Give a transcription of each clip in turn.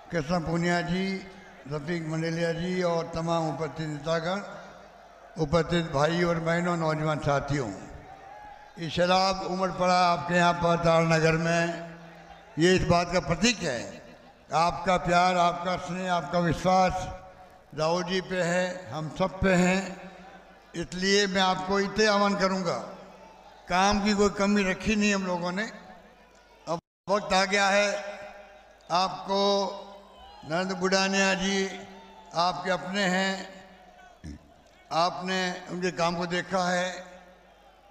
कृष्ण पूनिया जी, रफीक मंडेलिया जी और तमाम उपस्थित नेतागण, उपस्थित भाई और बहनों, नौजवान साथियों, ये शराब उमड़ पड़ा आपके यहाँ पर तारनगर में, ये इस बात का प्रतीक है आपका प्यार, आपका स्नेह, आपका विश्वास राहुल जी पे है, हम सब पे हैं। इसलिए मैं आपको इतने आह्वान करूँगा, काम की कोई कमी रखी नहीं हम लोगों ने। अब वक्त आ गया है, आपको नरेंद्र बुढ़ानिया जी आपके अपने हैं, आपने उनके काम को देखा है,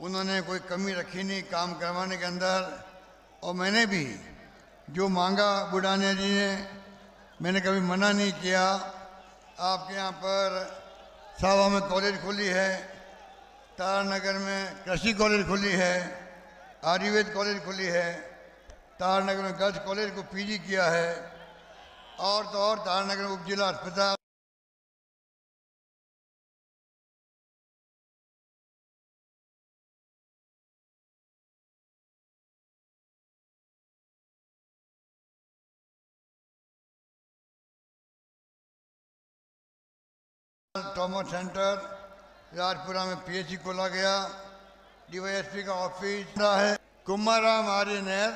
उन्होंने कोई कमी रखी नहीं काम करवाने के अंदर। और मैंने भी जो मांगा बुढ़ानिया जी ने, मैंने कभी मना नहीं किया। आपके यहाँ पर सावा में कॉलेज खुली है, तारनगर में कृषि कॉलेज खुली है, आयुर्वेद कॉलेज खुली है, तारनगर में गर्ल्स कॉलेज को पीजी किया है, और तो और तारनगर उप जिला अस्पताल ट्रॉमा सेंटर राजपुरा में पीएचसी खोला गया, डीवाईएसपी का ऑफिस है। कुमाराम आर्य नहर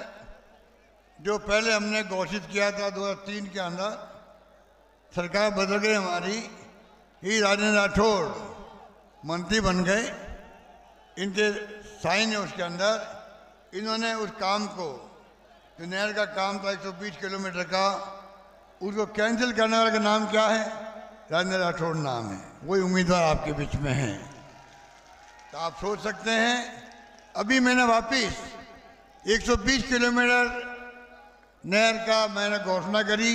जो पहले हमने घोषित किया था 2003 के अंदर, सरकार बदल गई हमारी, ही राजेंद्र राठौड़ मंत्री बन गए, इनके साइन है उसके अंदर। इन्होंने उस काम को, जो नहर का काम था 120 किलोमीटर का, उसको कैंसिल करने वाले का नाम क्या है? राजेंद्र राठौड़ नाम है, वही उम्मीदवार आपके बीच में हैं। तो आप सोच सकते हैं, अभी मैंने वापिस 120 किलोमीटर नहर का मैंने घोषणा करी,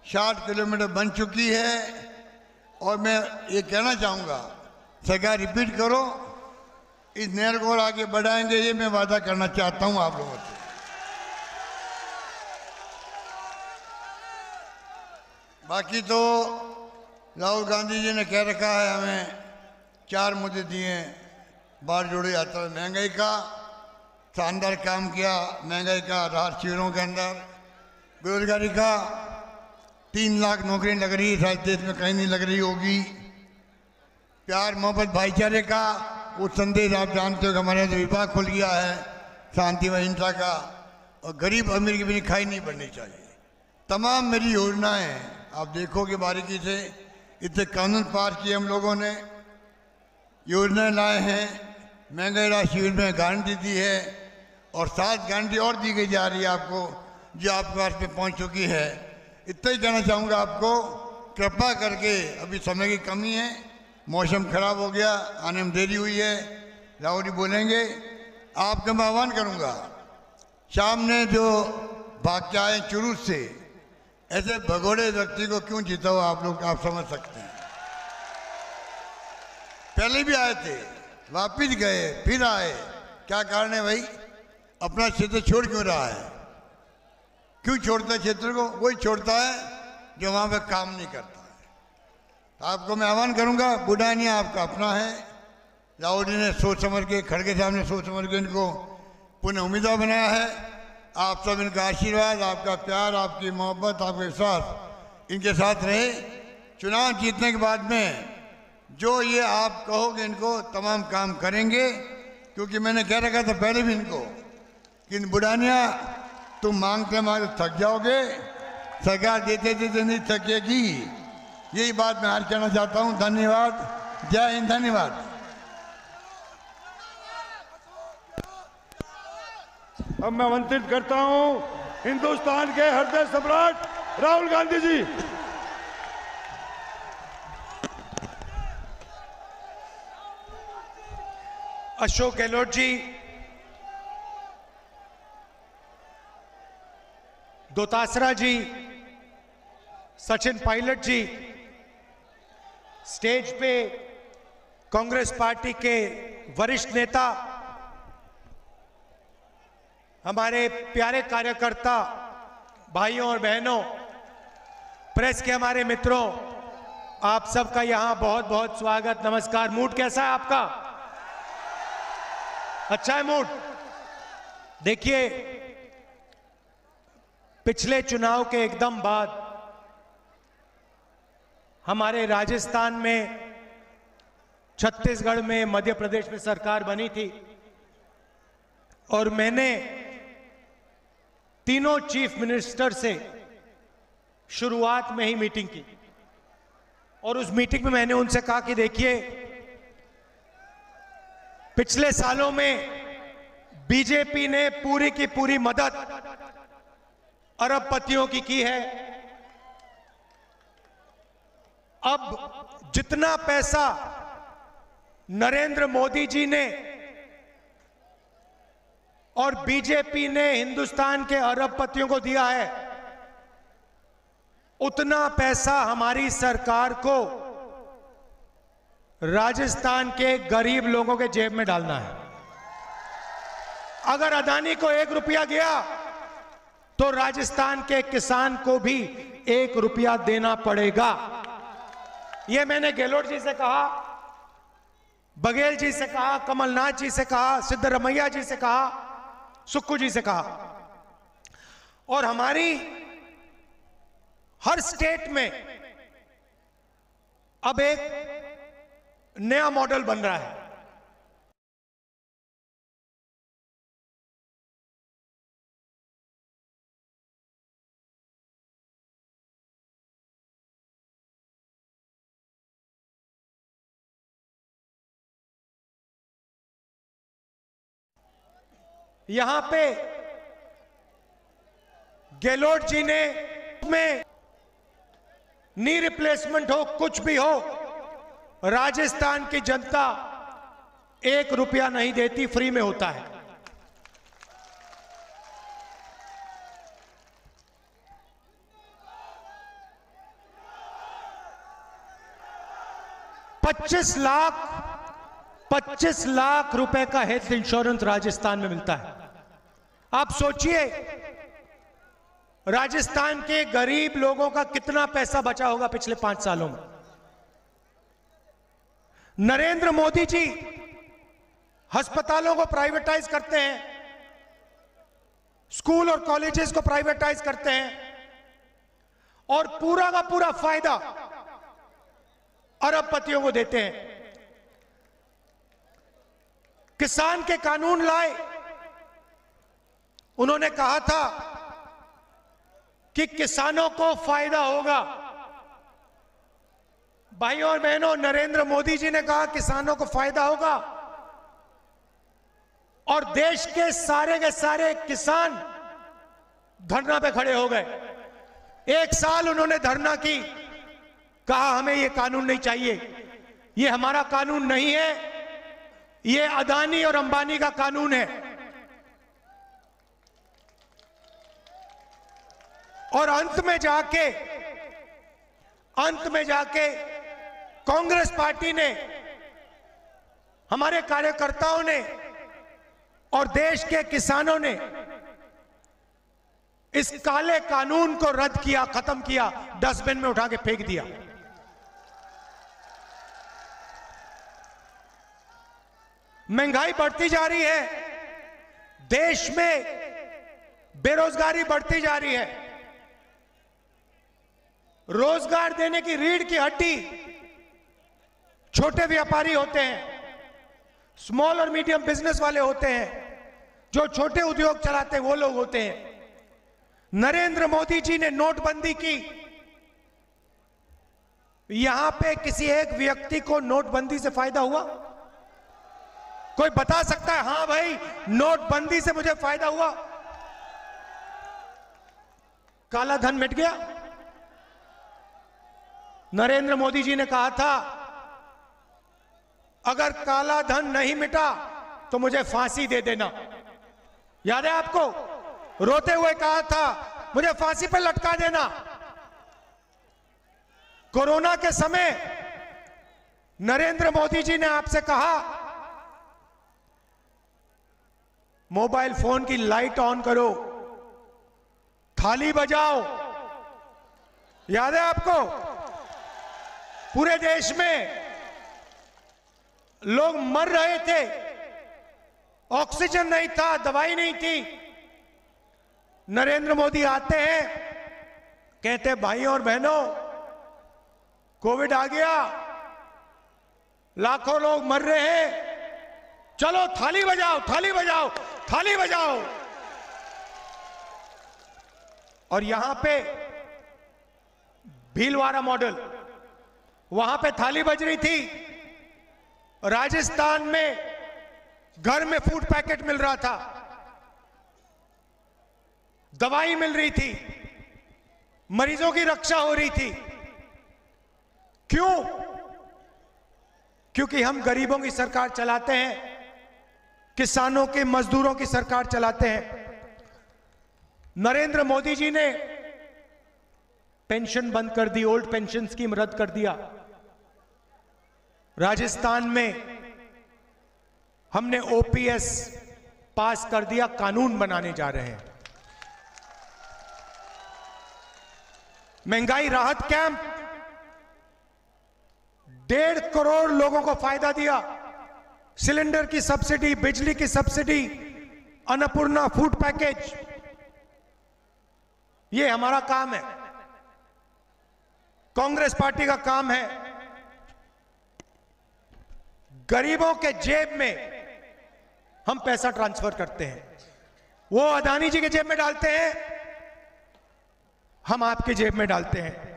60 किलोमीटर बन चुकी है। और मैं ये कहना चाहूँगा, सरकार रिपीट करो, इस नहर को और आगे बढ़ाएंगे, ये मैं वादा करना चाहता हूँ आप लोगों से। बाकी तो राहुल गांधी जी ने कह रखा है, हमें 4 मुद्दे दिए, बाढ़ जोड़ी यात्रा, महंगाई का शानदार काम किया, महंगाई का राहत शिविरों के अंदर, बेरोजगारी का 3 लाख नौकरी लग रही है, शायद देश में कहीं नहीं लग रही होगी, प्यार मोहब्बत भाईचारे का वो संदेश आप जानते हो कि हमारे यहाँ विभाग खुल गया है शांति व हिंसा का, और गरीब अमीर की भी खाई नहीं बढ़नी चाहिए। तमाम मेरी योजनाएं आप देखोगे बारीकी से, इतने कानून पास किए हम लोगों ने, योजनाएं लाए हैं, महंगाई राहत शिविर में गारंटी दी है, और 7 गारंटी और दी गई जा रही है आपको, जो आपके पास में पहुंच चुकी है। इतना ही कहना चाहूँगा आपको, कृपा करके, अभी समय की कमी है, मौसम खराब हो गया, आने में देरी हुई है, राहुल जी बोलेंगे। आपका मैं आह्वान करूँगा, शाम ने जो भाग के आए चुरूज से, ऐसे भगोड़े व्यक्ति को क्यों जीता हो आप लोग, आप समझ सकते हैं। पहले भी आए थे, वापिस गए, फिर आए, क्या कारण है भाई? अपना क्षेत्र छोड़ क्यों रहा है? क्यों छोड़ता है क्षेत्र को? वही छोड़ता है जो वहाँ पे काम नहीं करता है। तो आपको मैं आह्वान करूँगा, बुढ़ानिया आपका अपना है, राहुल जी ने सोच समझ के, खड़गे साहब ने सोच समझ के इनको पुनः उम्मीदवार बनाया है। आप सब इनका आशीर्वाद, आपका प्यार, आपकी मोहब्बत, आपका विश्वास इनके साथ रहे। चुनाव जीतने के बाद में जो ये आप कहोगे इनको तमाम काम करेंगे, क्योंकि मैंने कह रखा था पहले भी इनको कि बुढ़ानिया तुम मांगते मांगते थक जाओगे, सरकार देते देते नहीं थकेगी। यही बात मैं आज कहना चाहता हूँ। धन्यवाद, जय हिंद, धन्यवाद। अब मैं आमंत्रित करता हूं हिंदुस्तान के हृदय सम्राट राहुल गांधी जी। अशोक गहलोत जी, दोतासरा जी, सचिन पायलट जी, स्टेज पे कांग्रेस पार्टी के वरिष्ठ नेता, हमारे प्यारे कार्यकर्ता भाइयों और बहनों, प्रेस के हमारे मित्रों, आप सबका यहां बहुत बहुत स्वागत, नमस्कार। मूड कैसा है आपका? अच्छा है मूड? देखिए, पिछले चुनाव के एकदम बाद हमारे राजस्थान में, छत्तीसगढ़ में, मध्य प्रदेश में सरकार बनी थी और मैंने तीनों चीफ मिनिस्टर से शुरुआत में ही मीटिंग की और उस मीटिंग में मैंने उनसे कहा कि देखिए, पिछले सालों में बीजेपी ने पूरी की पूरी मदद अरबपतियों की है। अब जितना पैसा नरेंद्र मोदी जी ने और बीजेपी ने हिंदुस्तान के अरबपतियों को दिया है, उतना पैसा हमारी सरकार को राजस्थान के गरीब लोगों के जेब में डालना है। अगर अदानी को 1 रुपया गया तो राजस्थान के किसान को भी 1 रुपया देना पड़ेगा। यह मैंने गहलोत जी से कहा, बघेल जी से कहा, कमलनाथ जी से कहा, सिद्धरमैया जी से कहा, सुक्खू जी से कहा। और हमारी हर स्टेट में अब एक नया मॉडल बन रहा है। यहां पे गहलोत जी ने में नी रिप्लेसमेंट हो, कुछ भी हो, राजस्थान की जनता 1 रुपया नहीं देती, फ्री में होता है। पच्चीस लाख रुपए का हेल्थ इंश्योरेंस राजस्थान में मिलता है। आप सोचिए, राजस्थान के गरीब लोगों का कितना पैसा बचा होगा पिछले 5 सालों में। नरेंद्र मोदी जी अस्पतालों को प्राइवेटाइज करते हैं, स्कूल और कॉलेजेस को प्राइवेटाइज करते हैं और पूरा का पूरा फायदा अरबपतियों को देते हैं। किसान के कानून लाए, उन्होंने कहा था कि किसानों को फायदा होगा। भाइयों और बहनों, नरेंद्र मोदी जी ने कहा किसानों को फायदा होगा और देश के सारे किसान धरना पे खड़े हो गए। 1 साल उन्होंने धरना की, कहा हमें ये कानून नहीं चाहिए, ये हमारा कानून नहीं है, ये अदानी और अंबानी का कानून है। और अंत में जाके कांग्रेस पार्टी ने, हमारे कार्यकर्ताओं ने और देश के किसानों ने इस काले कानून को रद्द किया, खत्म किया, डस्टबिन में उठा के फेंक दिया। महंगाई बढ़ती जा रही है, देश में बेरोजगारी बढ़ती जा रही है। रोजगार देने की रीढ़ की हड्डी छोटे व्यापारी होते हैं, स्मॉल और मीडियम बिजनेस वाले होते हैं, जो छोटे उद्योग चलाते हैं वो लोग होते हैं। नरेंद्र मोदी जी ने नोटबंदी की, यहां पे किसी एक व्यक्ति को नोटबंदी से फायदा हुआ? कोई बता सकता है हां भाई नोटबंदी से मुझे फायदा हुआ? काला धन मिट गया। नरेंद्र मोदी जी ने कहा था अगर काला धन नहीं मिटा तो मुझे फांसी दे देना। याद है आपको? रोते हुए कहा था मुझे फांसी पर लटका देना। कोरोना के समय नरेंद्र मोदी जी ने आपसे कहा मोबाइल फोन की लाइट ऑन करो, थाली बजाओ। याद है आपको? पूरे देश में लोग मर रहे थे, ऑक्सीजन नहीं था, दवाई नहीं थी। नरेंद्र मोदी आते हैं, कहते हैं भाइयों और बहनों कोविड आ गया, लाखों लोग मर रहे हैं, चलो थाली बजाओ, थाली बजाओ, थाली बजाओ। और यहां पे भीलवाड़ा मॉडल, वहां पे थाली बज रही थी, राजस्थान में घर में फूड पैकेट मिल रहा था, दवाई मिल रही थी, मरीजों की रक्षा हो रही थी। क्यों? क्योंकि हम गरीबों की सरकार चलाते हैं, किसानों के, मजदूरों की सरकार चलाते हैं। नरेंद्र मोदी जी ने पेंशन बंद कर दी, ओल्ड पेंशन स्कीम रद्द कर दिया। राजस्थान में हमने ओपीएस पास कर दिया, कानून बनाने जा रहे हैं। महंगाई राहत कैंप 1.5 करोड़ लोगों को फायदा दिया। सिलेंडर की सब्सिडी, बिजली की सब्सिडी, अन्नपूर्णा फूड पैकेज, ये हमारा काम है, कांग्रेस पार्टी का काम है। गरीबों के जेब में हम पैसा ट्रांसफर करते हैं, वो अदानी जी के जेब में डालते हैं, हम आपके जेब में डालते हैं।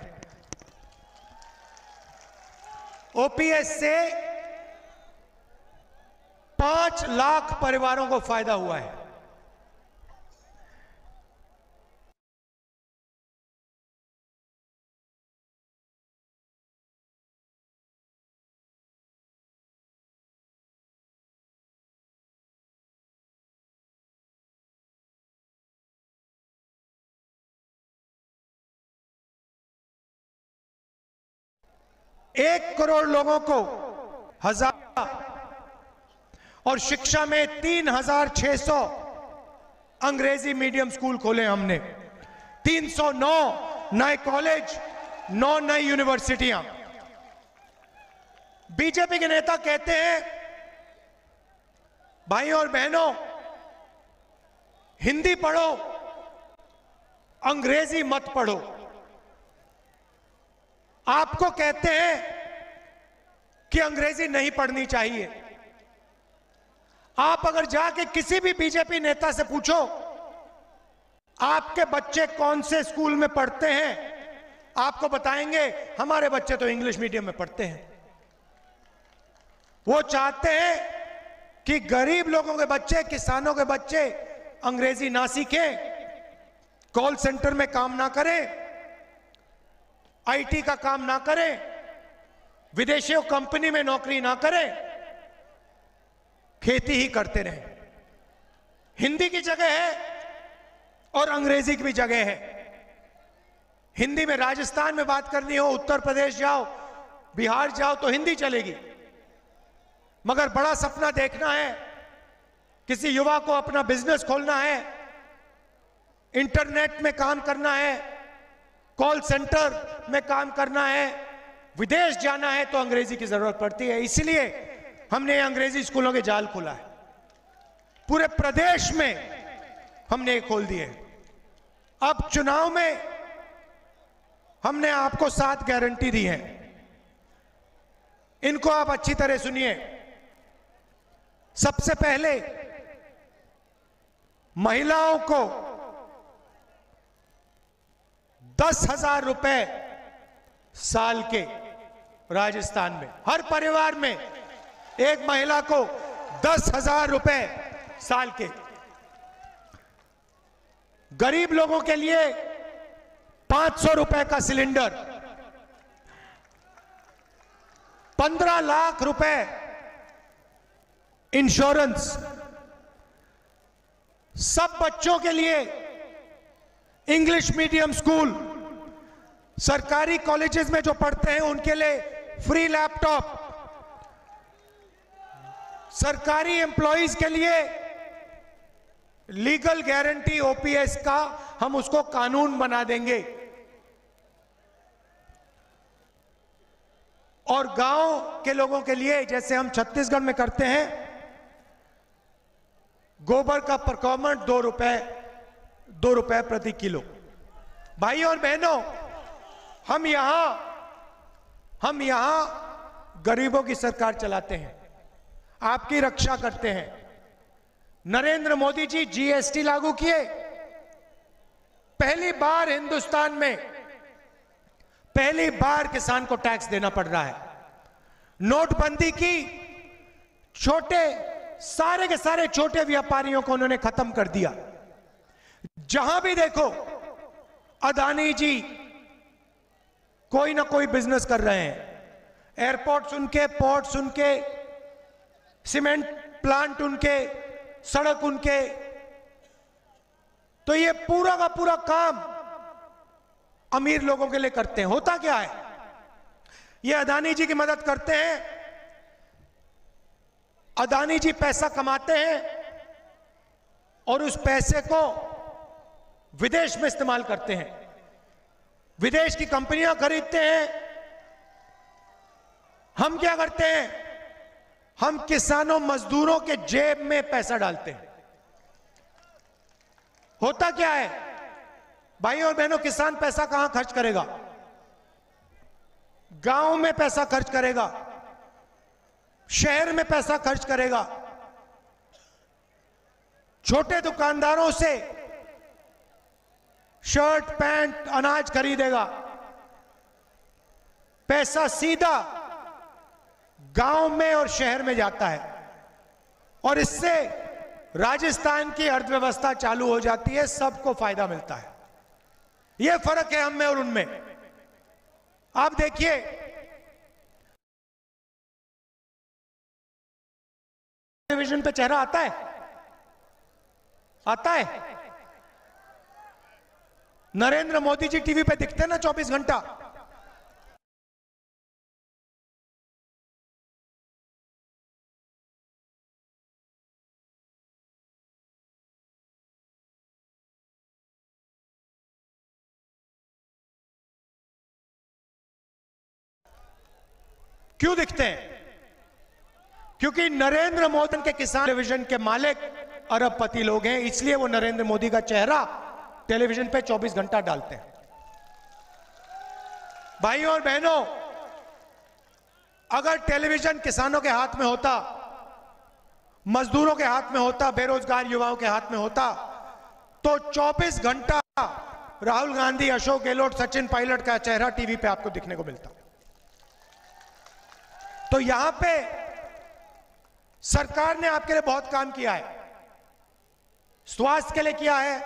ओपीएस से 5 लाख परिवारों को फायदा हुआ है। एक करोड़ लोगों को 1000 और शिक्षा में 3600 अंग्रेजी मीडियम स्कूल खोले हमने, 309 नए कॉलेज, 9 नई यूनिवर्सिटियां। बीजेपी के नेता कहते हैं भाइयों और बहनों हिंदी पढ़ो, अंग्रेजी मत पढ़ो। आपको कहते हैं कि अंग्रेजी नहीं पढ़नी चाहिए। आप अगर जाके किसी भी बीजेपी नेता से पूछो आपके बच्चे कौन से स्कूल में पढ़ते हैं, आपको बताएंगे हमारे बच्चे तो इंग्लिश मीडियम में पढ़ते हैं। वो चाहते हैं कि गरीब लोगों के बच्चे, किसानों के बच्चे अंग्रेजी ना सीखें, कॉल सेंटर में काम ना करें, आईटी का काम ना करें, विदेशियों कंपनी में नौकरी ना करें, खेती ही करते रहें। हिंदी की जगह है और अंग्रेजी की भी जगह है। हिंदी में राजस्थान में बात करनी हो, उत्तर प्रदेश जाओ, बिहार जाओ तो हिंदी चलेगी। मगर बड़ा सपना देखना है, किसी युवा को अपना बिजनेस खोलना है, इंटरनेट में काम करना है, कॉल सेंटर में काम करना है, विदेश जाना है, तो अंग्रेजी की जरूरत पड़ती है। इसलिए हमने अंग्रेजी स्कूलों के जाल खोला है। पूरे प्रदेश में हमने खोल दिए। अब चुनाव में हमने आपको 7 गारंटी दी है, इनको आप अच्छी तरह सुनिए। सबसे पहले महिलाओं को 10,000 रुपए साल के, राजस्थान में हर परिवार में एक महिला को 10,000 रुपए साल के। गरीब लोगों के लिए 500 रुपए का सिलेंडर, 15 लाख रुपए इंश्योरेंस, सब बच्चों के लिए इंग्लिश मीडियम स्कूल, सरकारी कॉलेजेस में जो पढ़ते हैं उनके लिए फ्री लैपटॉप, सरकारी एम्प्लॉइज के लिए लीगल गारंटी ओपीएस का हम उसको कानून बना देंगे। और गांव के लोगों के लिए, जैसे हम छत्तीसगढ़ में करते हैं, गोबर का प्रोक्योरमेंट 2 रुपए ₹2 प्रति किलो। भाई और बहनों, हम यहां गरीबों की सरकार चलाते हैं, आपकी रक्षा करते हैं। नरेंद्र मोदी जी जीएसटी लागू किए, पहली बार हिंदुस्तान में पहली बार किसान को टैक्स देना पड़ रहा है। नोटबंदी की, सारे के सारे छोटे व्यापारियों को उन्होंने खत्म कर दिया। जहां भी देखो अदानी जी कोई ना कोई बिजनेस कर रहे हैं। एयरपोर्ट्स उनके, पोर्ट्स उनके, सीमेंट प्लांट उनके, सड़क उनके। तो ये पूरा का पूरा काम अमीर लोगों के लिए करते हैं। होता क्या है, ये अदानी जी की मदद करते हैं, अदानी जी पैसा कमाते हैं और उस पैसे को विदेश में इस्तेमाल करते हैं। विदेश की कंपनियां खरीदते हैं। हम क्या करते हैं, हम किसानों मजदूरों के जेब में पैसा डालते हैं। होता क्या है भाई और बहनों, किसान पैसा कहां खर्च करेगा? गांव में पैसा खर्च करेगा, शहर में पैसा खर्च करेगा, छोटे दुकानदारों से शर्ट पैंट अनाज खरीदेगा। पैसा सीधा गांव में और शहर में जाता है और इससे राजस्थान की अर्थव्यवस्था चालू हो जाती है, सबको फायदा मिलता है। यह फर्क है हम में और उनमें। आप देखिए, टेलीविजन पे चेहरा आता है, आता है। नरेंद्र मोदी जी टीवी पे दिखते हैं ना 24 घंटा। क्यों दिखते हैं? क्योंकि नरेंद्र मोदी के किसान टेलीविजन के मालिक अरबपति लोग हैं, इसलिए वो नरेंद्र मोदी का चेहरा टेलीविजन पे 24 घंटा डालते हैं। भाइयों और बहनों, अगर टेलीविजन किसानों के हाथ में होता, मजदूरों के हाथ में होता, बेरोजगार युवाओं के हाथ में होता, तो 24 घंटा राहुल गांधी, अशोक गहलोत, सचिन पायलट का चेहरा टीवी पे आपको दिखने को मिलता। तो यहां पे सरकार ने आपके लिए बहुत काम किया है। स्वास्थ्य के लिए किया है,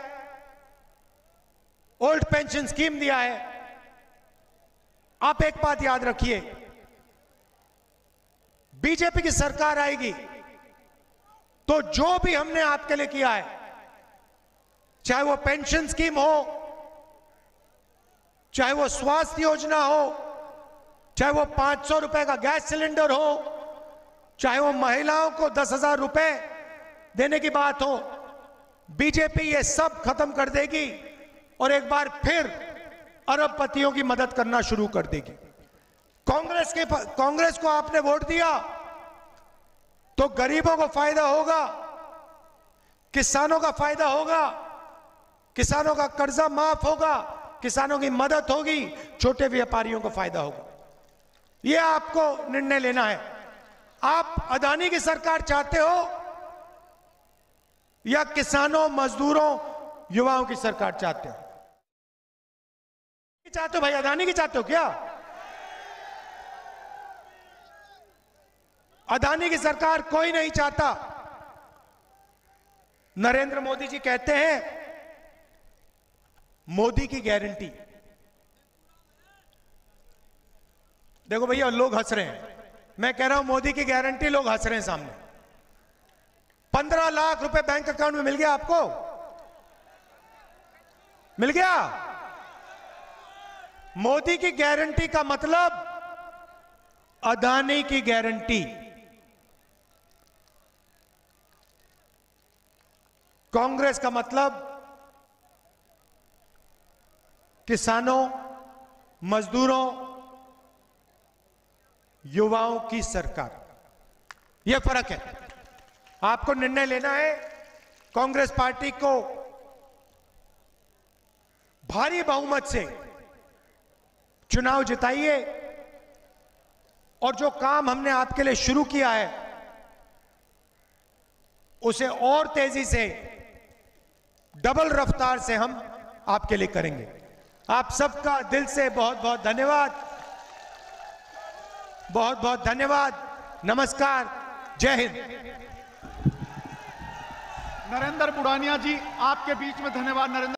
ओल्ड पेंशन स्कीम दिया है। आप एक बात याद रखिए, बीजेपी की सरकार आएगी तो जो भी हमने आपके लिए किया है, चाहे वो पेंशन स्कीम हो, चाहे वो स्वास्थ्य योजना हो, चाहे वो 500 रुपए का गैस सिलेंडर हो, चाहे वो महिलाओं को 10,000 रुपए देने की बात हो, बीजेपी ये सब खत्म कर देगी और एक बार फिर अरबपतियों की मदद करना शुरू कर देगी। कांग्रेस को आपने वोट दिया तो गरीबों को फायदा होगा, किसानों का फायदा होगा, किसानों का कर्जा माफ होगा, किसानों की मदद होगी, छोटे व्यापारियों को फायदा होगा। यह आपको निर्णय लेना है। आप अदानी की सरकार चाहते हो या किसानों, मजदूरों, युवाओं की सरकार चाहते हो? चाहते हो भाई, अदानी की चाहते हो क्या? अदानी की सरकार कोई नहीं चाहता। नरेंद्र मोदी जी कहते हैं मोदी की गारंटी। देखो भैया, लोग हंस रहे हैं, मैं कह रहा हूं मोदी की गारंटी, लोग हंस रहे हैं सामने। 15 लाख रुपए बैंक अकाउंट में मिल गया आपको? मिल गया? मोदी की गारंटी का मतलब अदानी की गारंटी। कांग्रेस का मतलब किसानों, मजदूरों, युवाओं की सरकार। यह फर्क है। आपको निर्णय लेना है। कांग्रेस पार्टी को भारी बहुमत से चुनाव जिताइए और जो काम हमने आपके लिए शुरू किया है उसे और तेजी से डबल रफ्तार से हम आपके लिए करेंगे। आप सबका दिल से बहुत बहुत धन्यवाद, बहुत बहुत धन्यवाद। नमस्कार, जय हिंद। नरेंद्र बुढ़ानिया जी, आपके बीच में धन्यवाद। नरेंद्र